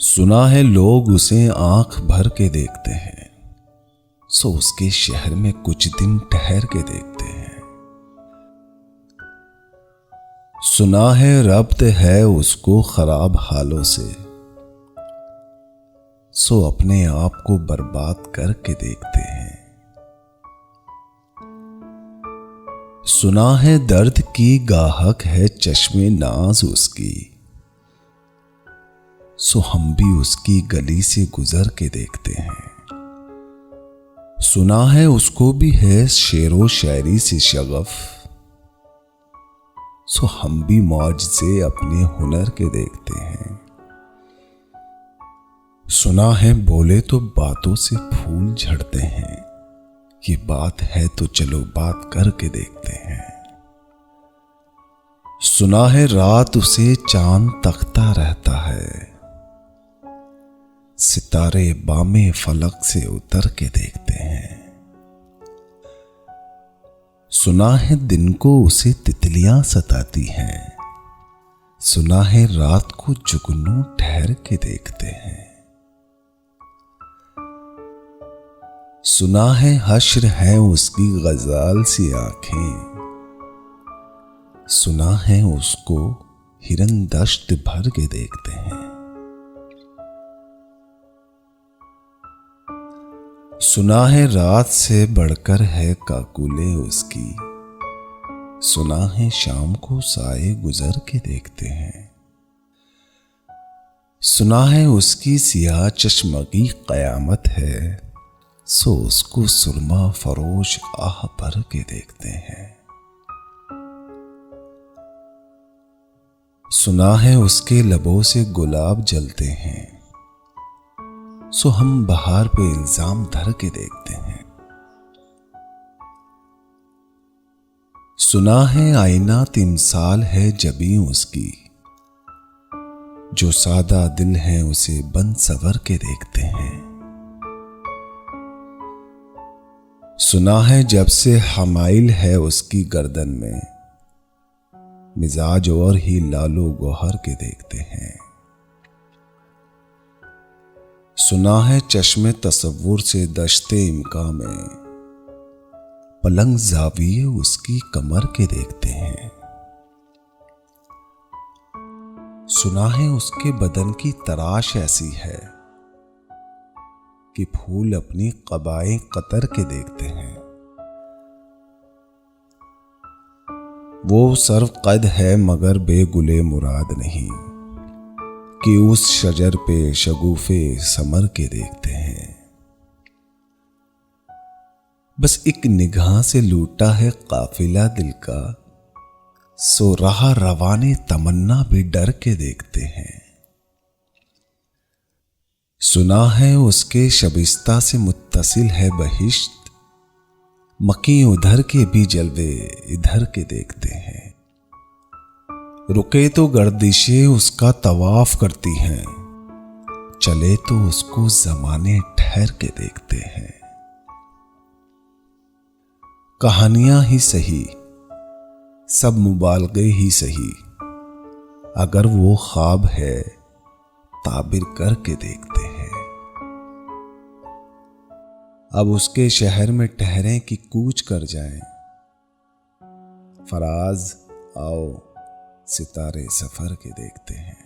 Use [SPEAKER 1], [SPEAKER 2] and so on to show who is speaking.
[SPEAKER 1] सुना है लोग उसे आंख भर के देखते हैं, सो उसके शहर में कुछ दिन ठहर के देखते हैं। सुना है रब्त है उसको खराब हालों से, सो अपने आप को बर्बाद करके देखते हैं। सुना है दर्द की गाहक है चश्मे नाज उसकी, सो हम भी उसकी गली से गुजर के देखते हैं। सुना है उसको भी है शेरो शायरी से शगफ, सो हम भी मौज से अपने हुनर के देखते हैं। सुना है बोले तो बातों से फूल झड़ते हैं, ये बात है तो चलो बात करके देखते हैं। सुना है रात उसे चांद तकता रहता है, सितारे बामे फलक से उतर के देखते हैं। सुना है दिन को उसे तितलियां सताती हैं, सुना है रात को जुगनू ठहर के देखते हैं। सुना है हश्र है उसकी गजाल सी आंखें, सुना है उसको हिरन दश्त भर के देखते हैं। सुना है रात से बढ़कर है काकुले उसकी, सुना है शाम को साए गुजर के देखते हैं। सुना है उसकी सियाह चश्मगी कयामत है, सो उसको सुरमा फरोश आह भर के देखते हैं। सुना है उसके लबों से गुलाब जलते हैं, सो हम बहार पे इल्जाम धर के देखते हैं। सुना है आईना तिमसाल है जबी उसकी, जो सादा दिल है उसे बंद सवर के देखते हैं। सुना है जब से हमाइल है उसकी गर्दन में, मिजाज और ही लालो गोहर के देखते हैं। सुना है चश्मे तसव्वुर से दश्ते इम्का में, पलंग जाविये उसकी कमर के देखते हैं। सुना है उसके बदन की तराश ऐसी है कि फूल अपनी कबाएं कतर के देखते हैं। वो सर्व कद है मगर बेगुले मुराद नहीं, कि उस शजर पे शगुफे समर के देखते हैं। बस एक निगाह से लूटा है काफिला दिल का, सो रहा रवाने तमन्ना भी डर के देखते हैं। सुना है उसके शबिस्ता से मुत्तसिल है बहिश्त, मकी उधर के भी जलवे इधर के देखते हैं। रुके तो गर्दिशें उसका तवाफ करती हैं, चले तो उसको जमाने ठहर के देखते हैं। कहानियां ही सही, सब मुबालगे ही सही, अगर वो ख्वाब है ताबिर करके देखते हैं। अब उसके शहर में ठहरें कि कूच कर जाएं, फराज आओ सितारे सफर के देखते हैं।